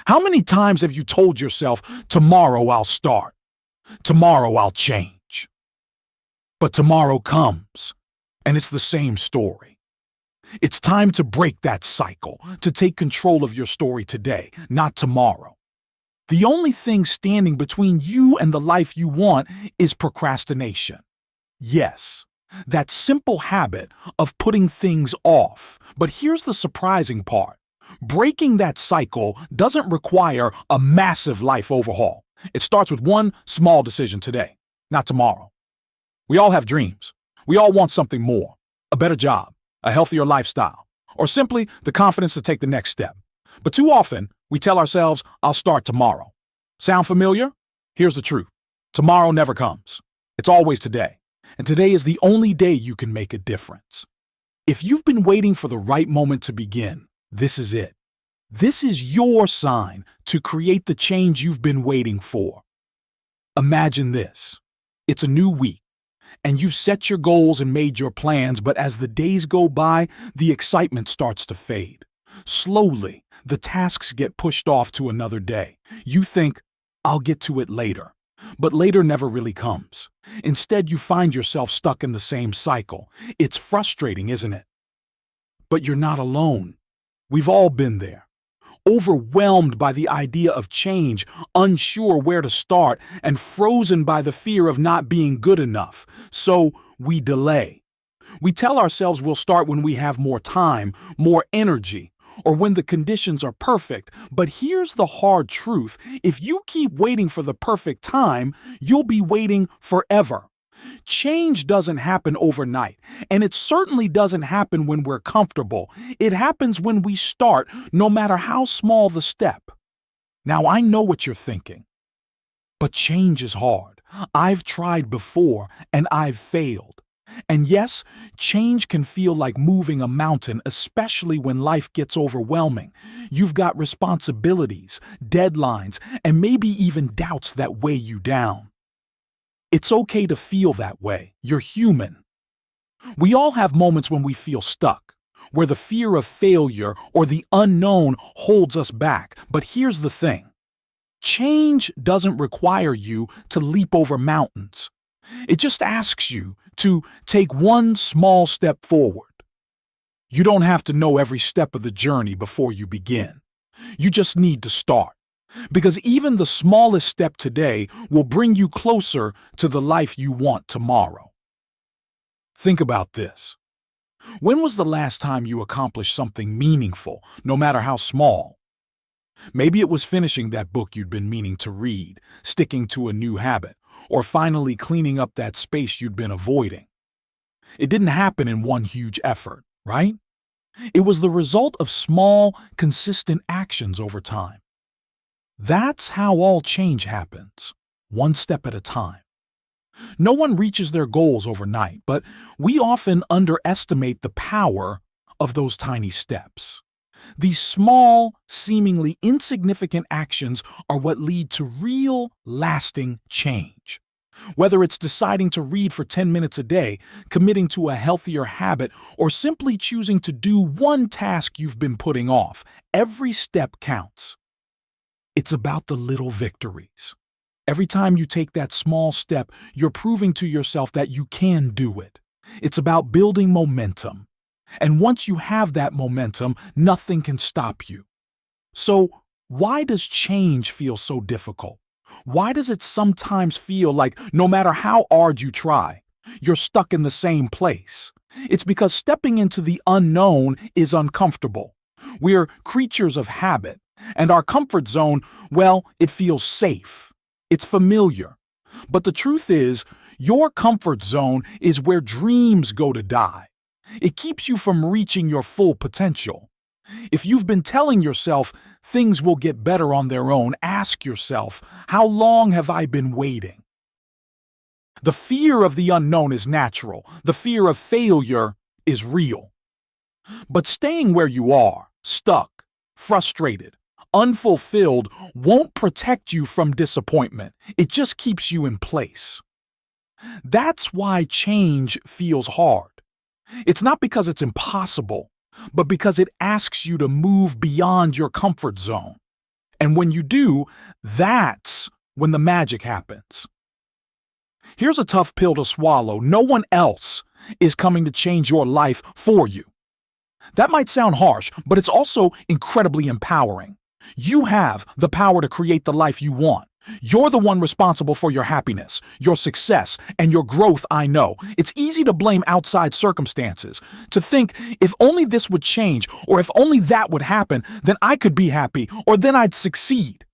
How many times have you told yourself, tomorrow I'll start, tomorrow I'll change? But tomorrow comes, and it's the same story. It's time to break that cycle, to take control of your story today, not tomorrow. The only thing standing between you and the life you want is procrastination. Yes, that simple habit of putting things off. But here's the surprising part. Breaking that cycle doesn't require a massive life overhaul. It starts with one small decision today, not tomorrow. We all have dreams. We all want something more, a better job, a healthier lifestyle, or simply the confidence to take the next step. But too often, we tell ourselves, I'll start tomorrow. Sound familiar? Here's the truth. Tomorrow never comes. It's always today. And today is the only day you can make a difference. If you've been waiting for the right moment to begin, this is it. This is your sign to create the change you've been waiting for. Imagine this. It's a new week, and you've set your goals and made your plans, but as the days go by, the excitement starts to fade. Slowly, the tasks get pushed off to another day. You think, I'll get to it later. But later never really comes. Instead, you find yourself stuck in the same cycle. It's frustrating, isn't it? But you're not alone. We've all been there. Overwhelmed by the idea of change, unsure where to start, and frozen by the fear of not being good enough. So we delay. We tell ourselves we'll start when we have more time, more energy, or when the conditions are perfect. But here's the hard truth. If you keep waiting for the perfect time, you'll be waiting forever. Change doesn't happen overnight, and it certainly doesn't happen when we're comfortable. It happens when we start, no matter how small the step. Now, I know what you're thinking, but change is hard. I've tried before, and I've failed. And yes, change can feel like moving a mountain, especially when life gets overwhelming. You've got responsibilities, deadlines, and maybe even doubts that weigh you down. It's okay to feel that way. You're human. We all have moments when we feel stuck, where the fear of failure or the unknown holds us back. But here's the thing. Change doesn't require you to leap over mountains. It just asks you to take one small step forward. You don't have to know every step of the journey before you begin. You just need to start. Because even the smallest step today will bring you closer to the life you want tomorrow. Think about this. When was the last time you accomplished something meaningful, no matter how small? Maybe it was finishing that book you'd been meaning to read, sticking to a new habit, or finally cleaning up that space you'd been avoiding. It didn't happen in one huge effort, right? It was the result of small, consistent actions over time. That's how all change happens, one step at a time. No one reaches their goals overnight, but we often underestimate the power of those tiny steps. These small, seemingly insignificant actions are what lead to real, lasting change. Whether it's deciding to read for 10 minutes a day, committing to a healthier habit, or simply choosing to do one task you've been putting off, every step counts. It's about the little victories. Every time you take that small step, you're proving to yourself that you can do it. It's about building momentum. And once you have that momentum, nothing can stop you. So, why does change feel so difficult? Why does it sometimes feel like no matter how hard you try, you're stuck in the same place? It's because stepping into the unknown is uncomfortable. We're creatures of habit, and our comfort zone, well, it feels safe. It's familiar. But the truth is, your comfort zone is where dreams go to die. It keeps you from reaching your full potential. If you've been telling yourself things will get better on their own, ask yourself, how long have I been waiting? The fear of the unknown is natural. The fear of failure is real. But staying where you are, stuck, frustrated, unfulfilled, won't protect you from disappointment. It just keeps you in place. That's why change feels hard. It's not because it's impossible, but because it asks you to move beyond your comfort zone. And when you do, that's when the magic happens. Here's a tough pill to swallow. No one else is coming to change your life for you. That might sound harsh, but it's also incredibly empowering. You have the power to create the life you want. You're the one responsible for your happiness, your success, and your growth, I know. It's easy to blame outside circumstances, to think if only this would change, or if only that would happen, then I could be happy, or then I'd succeed.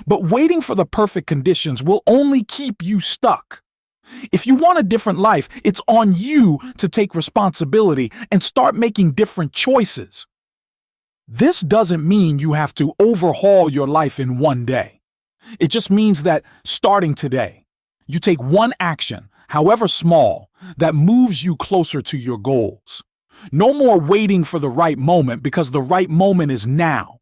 But waiting for the perfect conditions will only keep you stuck. If you want a different life, it's on you to take responsibility and start making different choices. This doesn't mean you have to overhaul your life in one day. It just means that starting today, you take one action, however small, that moves you closer to your goals. No more waiting for the right moment, because the right moment is now.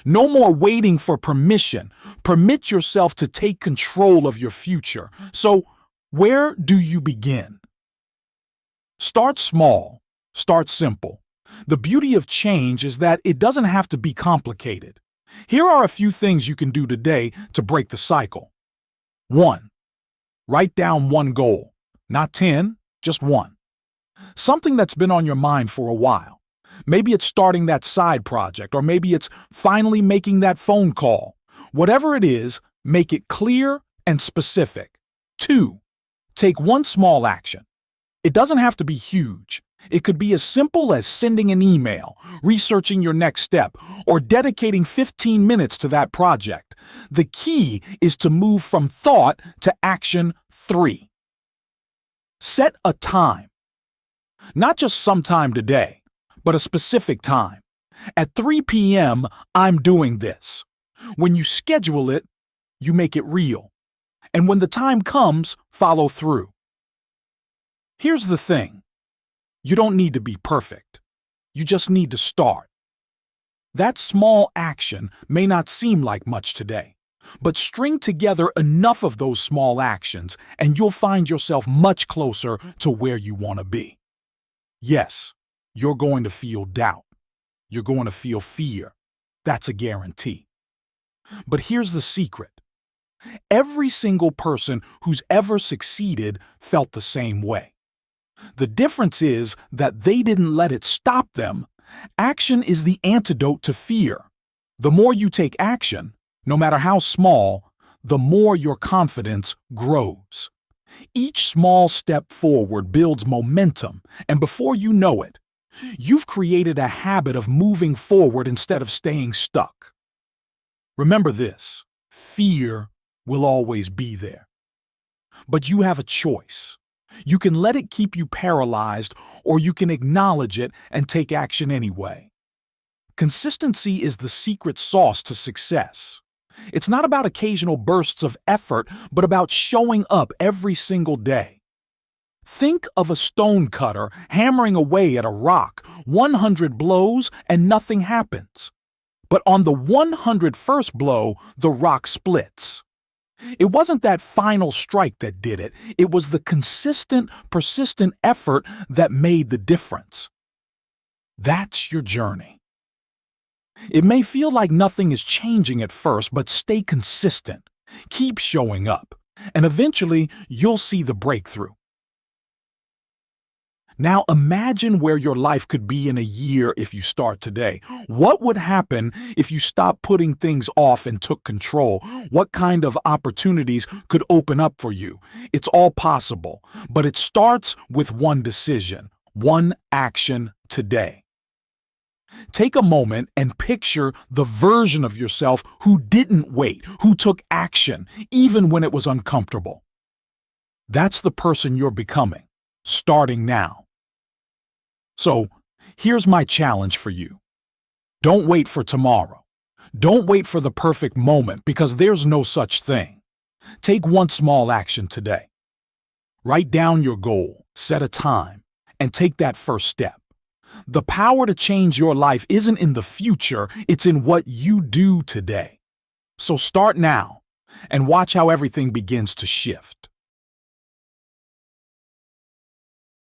No more waiting for permission. Permit yourself to take control of your future. So, where do you begin? Start small. Start simple. The beauty of change is that it doesn't have to be complicated. Here are a few things you can do today to break the cycle. 1. Write down one goal. Not 10, just one. Something that's been on your mind for a while. Maybe it's starting that side project, or maybe it's finally making that phone call. Whatever it is, make it clear and specific. 2. Take one small action. It doesn't have to be huge. It could be as simple as sending an email, researching your next step, or dedicating 15 minutes to that project. The key is to move from thought to action. 3. Set a time. Not just some time today, but a specific time. At 3 p.m., I'm doing this. When you schedule it, you make it real. And when the time comes, follow through. Here's the thing. You don't need to be perfect. You just need to start. That small action may not seem like much today, but string together enough of those small actions and you'll find yourself much closer to where you want to be. Yes, you're going to feel doubt. You're going to feel fear. That's a guarantee. But here's the secret. Every single person who's ever succeeded felt the same way. The difference is that they didn't let it stop them. Action is the antidote to fear. The more you take action, no matter how small, the more your confidence grows. Each small step forward builds momentum, and before you know it, you've created a habit of moving forward instead of staying stuck. Remember this, fear will always be there. But you have a choice. You can let it keep you paralyzed, or you can acknowledge it and take action anyway. Consistency is the secret sauce to success. It's not about occasional bursts of effort, but about showing up every single day. Think of a stone cutter hammering away at a rock, 100 blows and nothing happens. But on the 101st blow, the rock splits. It wasn't that final strike that did it. It was the consistent, persistent effort that made the difference. That's your journey. It may feel like nothing is changing at first, but stay consistent. Keep showing up, and eventually you'll see the breakthrough. Now imagine where your life could be in a year if you start today. What would happen if you stopped putting things off and took control? What kind of opportunities could open up for you? It's all possible, but it starts with one decision, one action today. Take a moment and picture the version of yourself who didn't wait, who took action, even when it was uncomfortable. That's the person you're becoming, starting now. So, here's my challenge for you. Don't wait for tomorrow. Don't wait for the perfect moment, because there's no such thing. Take one small action today. Write down your goal, set a time, and take that first step. The power to change your life isn't in the future, it's in what you do today. So start now, and watch how everything begins to shift.